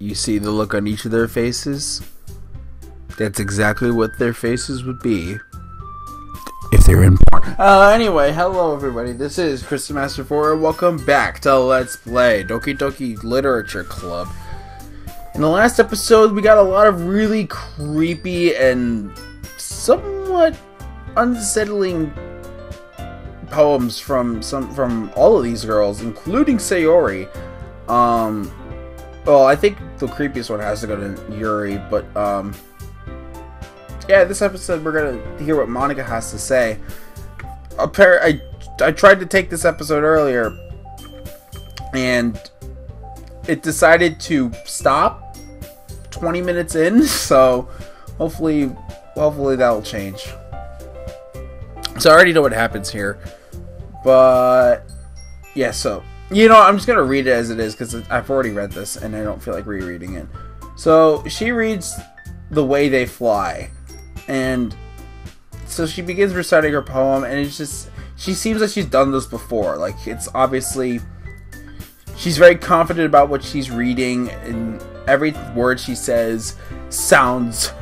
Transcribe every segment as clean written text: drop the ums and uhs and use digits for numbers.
You see the look on each of their faces? That's exactly what their faces would be if they were in porn. Anyway, hello everybody. This is Chris the Master 4 and welcome back to Let's Play Doki Literature Club. In the last episode, we got a lot of really creepy and somewhat unsettling poems from all of these girls, including Sayori. Well, I think the creepiest one has to go to Yuri, but yeah, this episode we're gonna hear what Monica has to say. I tried to take this episode earlier, and it decided to stop 20 minutes in, so hopefully that'll change. So I already know what happens here, but yeah, so you know, I'm just gonna read it as it is because I've already read this and I don't feel like rereading it. So she reads "The Way They Fly," and so she begins reciting her poem, and it's just, she seems like she's done this before. Like, it's obviously, she's very confident about what she's reading, and every word she says sounds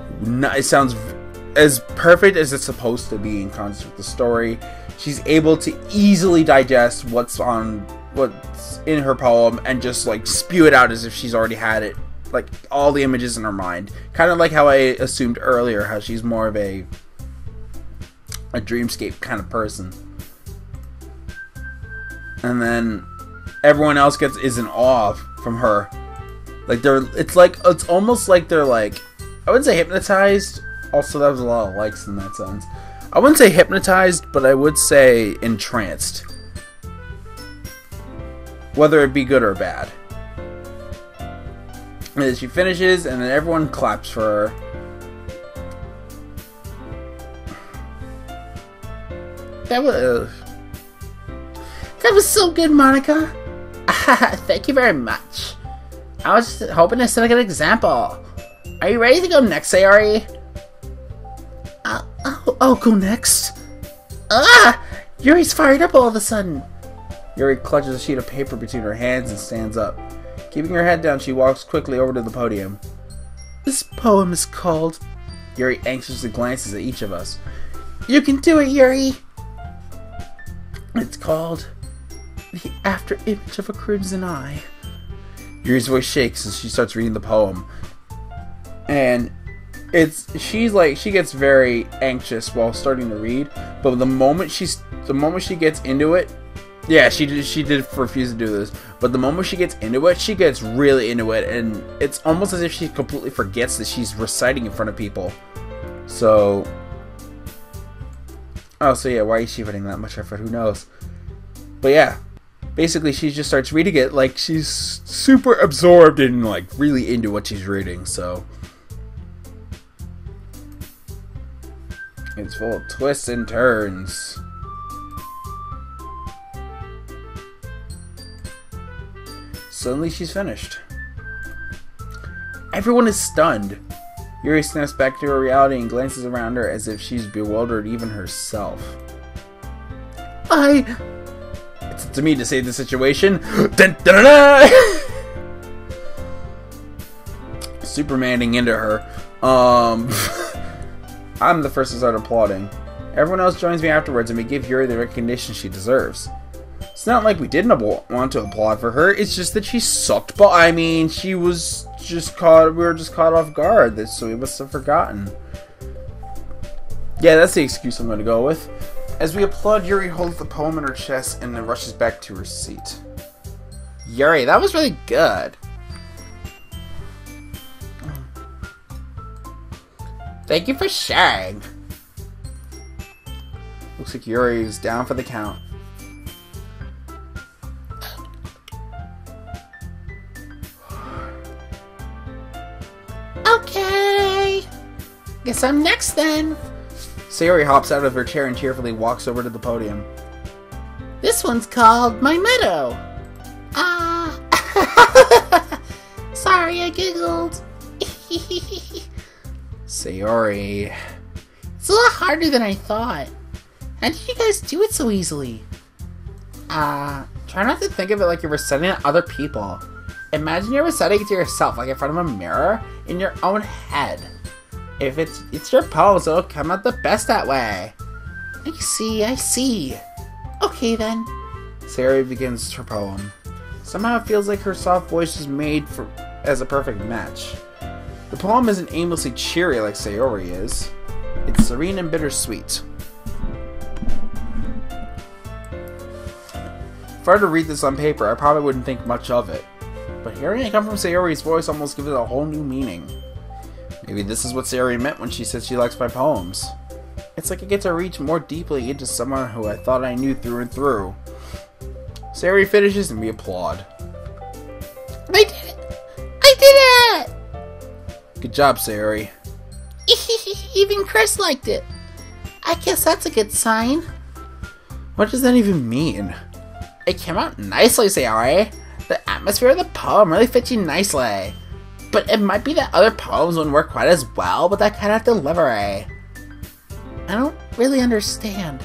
as perfect as it's supposed to be in concert with the story. She's able to easily digest what's in her poem and just like spew it out as if she's already had it, like all the images in her mind. Kind of like how I assumed earlier, how she's more of a dreamscape kind of person. And then everyone else is in awe from her. Like it's almost like they're like, I wouldn't say hypnotized. Also, that was a lot of likes in that sense. I wouldn't say hypnotized, but I would say entranced. Whether it be good or bad. And then she finishes, and then everyone claps for her. That was so good, Monica. Thank you very much. I was just hoping to set a good example. Are you ready to go next, Sayori? I'll go next. Yuri's fired up all of a sudden. Yuri clutches a sheet of paper between her hands and stands up. Keeping her head down, she walks quickly over to the podium. This poem is called... Yuri anxiously glances at each of us. You can do it, Yuri! It's called... The After Image of a Crimson Eye. Yuri's voice shakes as she starts reading the poem. And she gets very anxious while starting to read, but the moment she gets into it, yeah, she did refuse to do this, but the moment she gets into it, she gets really into it, and it's almost as if she completely forgets that she's reciting in front of people. So yeah, why is she putting that much effort? Who knows? But yeah, basically she just starts reading it like she's super absorbed and like really into what she's reading. So it's full of twists and turns. Suddenly she's finished. Everyone is stunned. Yuri snaps back to her reality and glances around her as if she's bewildered even herself. It's up to me to save the situation. Dun, dun, dun, dun. Supermaning into her. I'm the first to start applauding. Everyone else joins me afterwards, and we give Yuri the recognition she deserves. It's not like we didn't want to applaud for her, it's just that she sucked, but I mean, we were just caught off guard, so we must have forgotten. Yeah, that's the excuse I'm going to go with. As we applaud, Yuri holds the poem in her chest and then rushes back to her seat. Yuri, that was really good. Thank you for sharing. Looks like Yuri is down for the count. Okay. Guess I'm next then. Sayori hops out of her chair and cheerfully walks over to the podium. This one's called My Meadow. Sorry, I giggled. Sayori. It's a lot harder than I thought. How did you guys do it so easily? Try not to think of it like you're reciting at other people. Imagine you're reciting it to yourself, like in front of a mirror, in your own head. If it's your poem, so it'll come out the best that way. I see. Okay then. Sayori begins her poem. Somehow it feels like her soft voice is made as a perfect match. The poem isn't aimlessly cheery like Sayori is. It's serene and bittersweet. If I were to read this on paper, I probably wouldn't think much of it. But hearing it come from Sayori's voice almost gives it a whole new meaning. Maybe this is what Sayori meant when she said she likes my poems. It's like I get to reach more deeply into someone who I thought I knew through and through. Sayori finishes and we applaud. I did it! I did it! Good job, Sayori. Even Chris liked it. I guess that's a good sign. What does that even mean? It came out nicely, Sayori. The atmosphere of the poem really fits you nicely. But it might be that other poems wouldn't work quite as well with that kind of delivery. I don't really understand.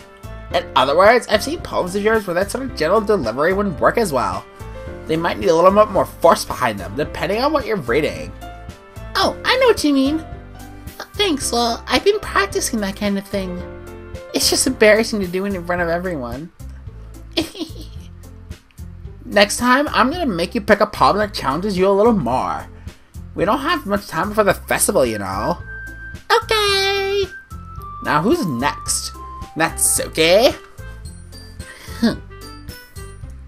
In other words, I've seen poems of yours where that sort of gentle delivery wouldn't work as well. They might need a little bit more force behind them, depending on what you're reading. Oh, I know what you mean. Thanks, well, I've been practicing that kind of thing. It's just embarrassing to do it in front of everyone. Next time, I'm gonna make you pick a poem that challenges you a little more. We don't have much time before the festival, you know. Okay! Now, who's next? Natsuki?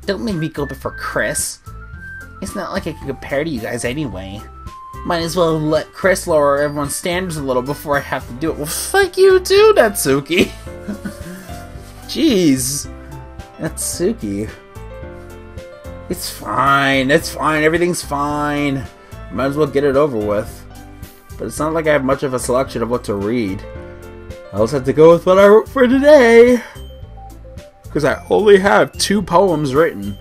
Don't make me go before Chris. It's not like I can compare to you guys anyway. Might as well let Chris lower everyone's standards a little before I have to do it. Well, fuck you too, Natsuki. Jeez. Natsuki. It's fine, everything's fine. Might as well get it over with. But it's not like I have much of a selection of what to read. I also have to go with what I wrote for today. Because I only have 2 poems written.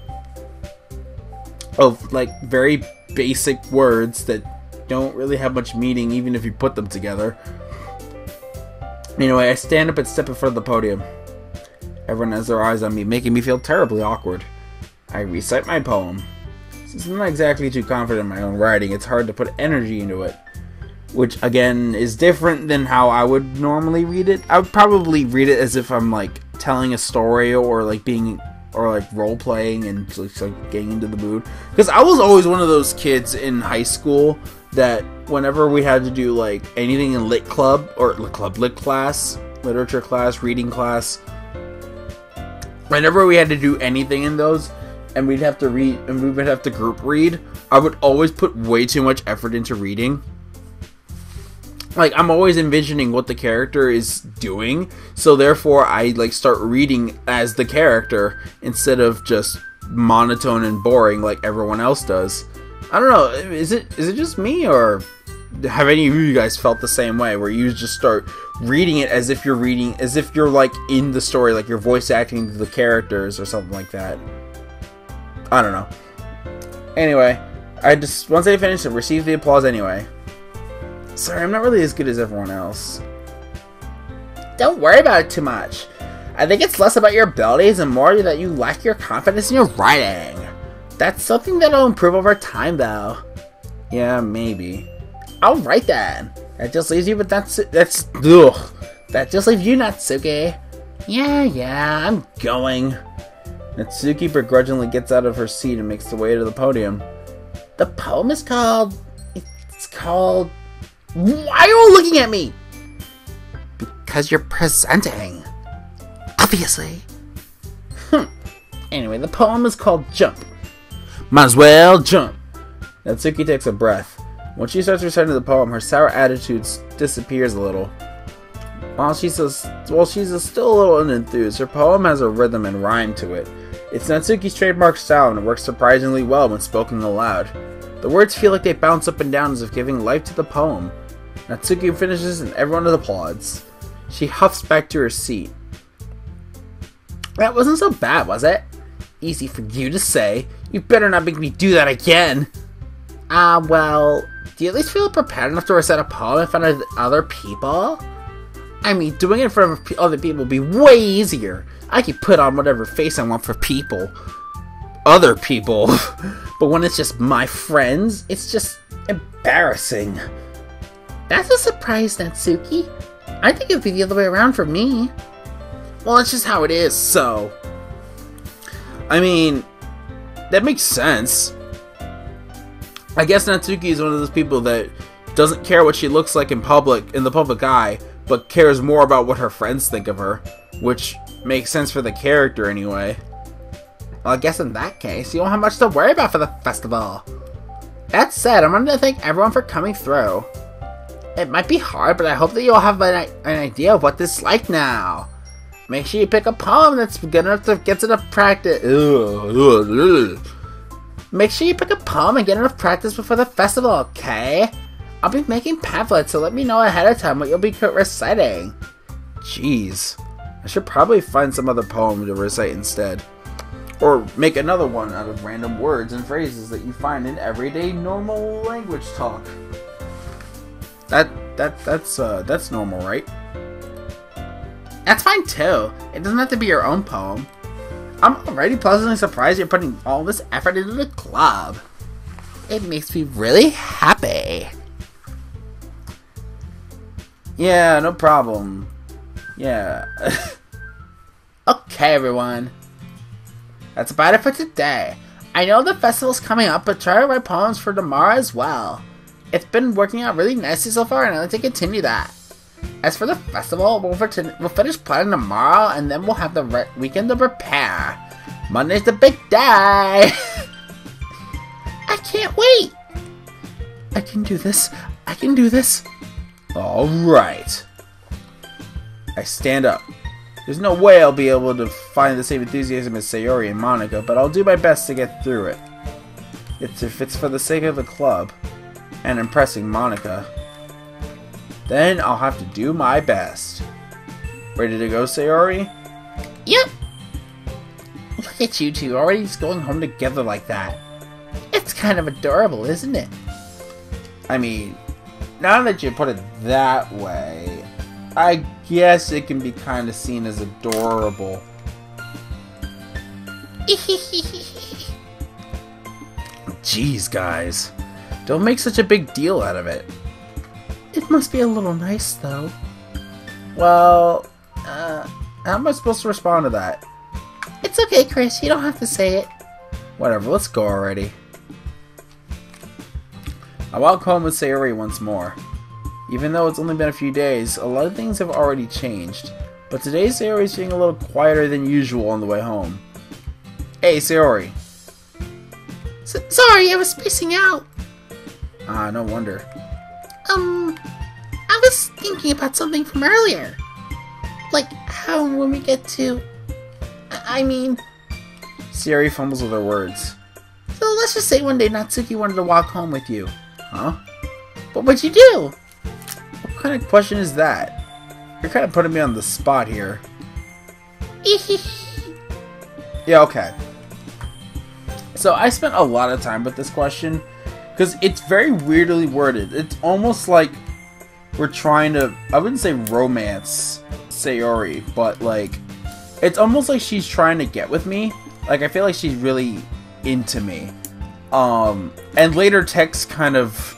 Of, like, very basic words that don't really have much meaning even if you put them together. Anyway, I stand up and step in front of the podium. Everyone has their eyes on me, making me feel terribly awkward. I recite my poem. Since I'm not exactly too confident in my own writing, it's hard to put energy into it. Which, again, is different than how I would normally read it. I would probably read it as if I'm, like, telling a story or, like, role-playing and just, like, getting into the mood. Because I was always one of those kids in high school that whenever we had to do, like, anything in lit club, or lit class, literature class, reading class, whenever we had to do anything in those, and we'd have to read, and we would have to group read, I would always put way too much effort into reading. Like, I'm always envisioning what the character is doing, so therefore I, like, start reading as the character instead of just monotone and boring like everyone else does. I don't know, is it just me, or have any of you guys felt the same way, where you just start reading it as if you're like in the story, like you're voice acting to the characters or something like that? I don't know. Anyway, once I finish, I receive the applause anyway. Sorry, I'm not really as good as everyone else. Don't worry about it too much. I think it's less about your abilities and more that you lack your confidence in your writing. That's something that'll improve over time, though. Yeah, maybe. Alright then. That just leaves you with that just leaves you, Natsuki. Yeah, I'm going. Natsuki begrudgingly gets out of her seat and makes the way to the podium. The poem is called... Why are you all looking at me? Because you're presenting. Obviously. Anyway, the poem is called Jump. Might as well jump. Natsuki takes a breath. When she starts reciting the poem, her sour attitude disappears a little. While she's still a little unenthused, her poem has a rhythm and rhyme to it. It's Natsuki's trademark style, and it works surprisingly well when spoken aloud. The words feel like they bounce up and down as if giving life to the poem. Natsuki finishes and everyone applauds. She huffs back to her seat. That wasn't so bad, was it? Easy for you to say. You better not make me do that again. Well, do you at least feel prepared enough to recite a poem in front of other people? I mean, doing it in front of other people would be way easier. I could put on whatever face I want for people. Other people. But when it's just my friends, it's just embarrassing. That's a surprise, Natsuki. I think it'd be the other way around for me. Well, it's just how it is, so... I mean, that makes sense. I guess Natsuki is one of those people that doesn't care what she looks like in the public eye, but cares more about what her friends think of her, which makes sense for the character anyway. Well, I guess in that case, you won't have much to worry about for the festival. That said, I wanted to thank everyone for coming through. It might be hard, but I hope that you'll have an idea of what this is like now. Make sure you pick a poem that's good enough to get enough practice. Make sure you pick a poem and get enough practice before the festival, okay? I'll be making pamphlets, so let me know ahead of time what you'll be reciting. Jeez. I should probably find some other poem to recite instead. Or make another one out of random words and phrases that you find in everyday normal language talk. That's normal, right? That's fine too. It doesn't have to be your own poem. I'm already pleasantly surprised you're putting all this effort into the club. It makes me really happy. Yeah, no problem. Yeah. Okay, everyone. That's about it for today. I know the festival's coming up, but try to write poems for tomorrow as well. It's been working out really nicely so far, and I'd like to continue that. As for the festival, we'll finish planning tomorrow, and then we'll have the weekend to prepare. Monday's the big day! I can't wait! I can do this. I can do this. Alright. I stand up. There's no way I'll be able to find the same enthusiasm as Sayori and Monica, but I'll do my best to get through it. If it's for the sake of the club, and impressing Monica, then I'll have to do my best. Ready to go, Sayori? Yep! Look at you two already just going home together like that. It's kind of adorable, isn't it? I mean, now that you put it that way, I guess it can be kind of seen as adorable. Jeez, guys. Don't make such a big deal out of it. It must be a little nice, though. Well, how am I supposed to respond to that? It's okay, Chris. You don't have to say it. Whatever, let's go already. I walk home with Sayori once more. Even though it's only been a few days, a lot of things have already changed. But today Sayori's being a little quieter than usual on the way home. Hey, Sayori. Sorry, I was spacing out. Ah, no wonder. I was thinking about something from earlier. Like how when we get to... I mean... Sayori fumbles with her words. So let's just say one day Natsuki wanted to walk home with you. Huh? What would you do? What kind of question is that? You're kind of putting me on the spot here. Yeah, okay. So I spent a lot of time with this question because it's very weirdly worded. It's almost like we're trying to, I wouldn't say romance Sayori, but like it's almost like she's trying to get with me. Like I feel like she's really into me. And later text kind of,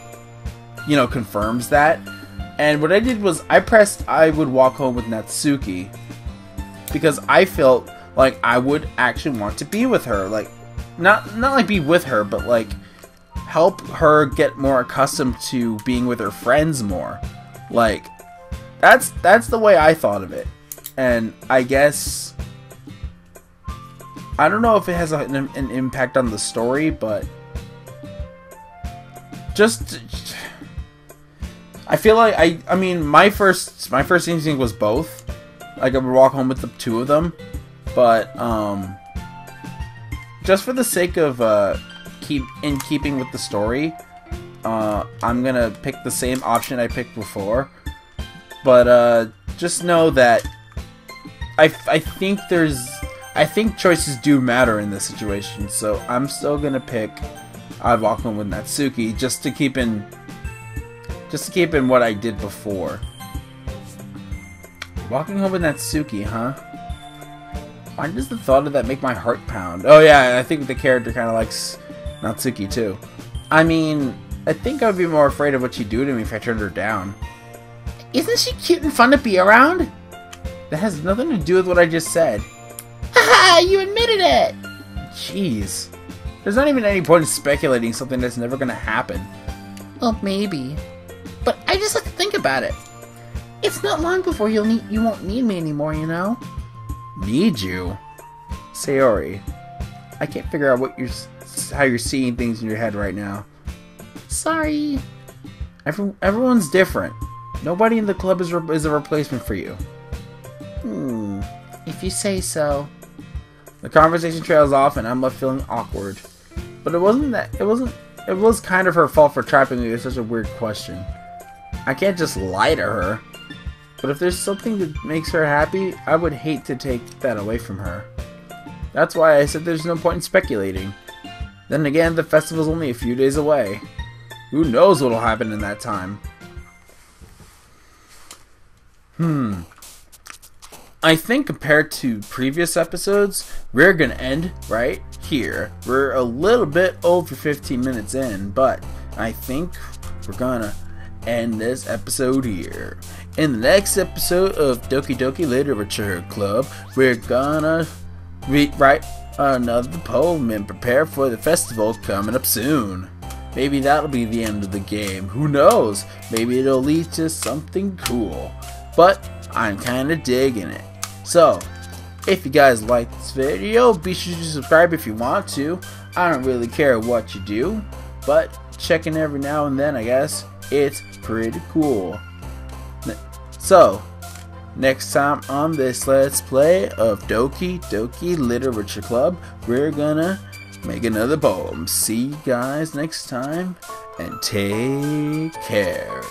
you know, confirms that. And what I did was I pressed I would walk home with Natsuki because I felt like I would actually want to be with her. Like not like be with her, but like help her get more accustomed to being with her friends more. Like that's the way I thought of it. And I guess I don't know if it has an impact on the story, but just I feel like I mean my first instinct was both. Like I would walk home with the two of them, but just for the sake of keeping with the story, I'm gonna pick the same option I picked before. But just know that I think choices do matter in this situation, so I'm still gonna pick I'd walk home with Natsuki just to keep in what I did before. Walking home with Natsuki, huh? Why does the thought of that make my heart pound? Oh yeah, I think the character kind of likes Natsuki too. I mean, I think I'd be more afraid of what she'd do to me if I turned her down. Isn't she cute and fun to be around? That has nothing to do with what I just said. Haha, you admitted it! Jeez. There's not even any point in speculating something that's never gonna happen. Well, maybe. But I just have to think about it. It's not long before you won't need me anymore, you know? Need you? Sayori, I can't figure out how you're seeing things in your head right now. Sorry. Everyone's different. Nobody in the club is a replacement for you. If you say so. The conversation trails off and I'm left feeling awkward. But it was kind of her fault for trapping me with such a weird question. I can't just lie to her. But if there's something that makes her happy, I would hate to take that away from her. That's why I said there's no point in speculating. Then again, the festival's only a few days away. Who knows what'll happen in that time? I think compared to previous episodes, we're gonna end right here. We're a little bit over 15 minutes in, but I think we're gonna end this episode here. In the next episode of Doki Doki Literature Club, we're gonna write another poem and prepare for the festival coming up soon. Maybe that'll be the end of the game. Who knows? Maybe it'll lead to something cool. But I'm kinda digging it. So, if you guys like this video, be sure to subscribe if you want to. I don't really care what you do, but checking every now and then, I guess, it's pretty cool. So, next time on this Let's Play of Doki Doki Literature Club, we're gonna make another poem. See you guys next time, and take care.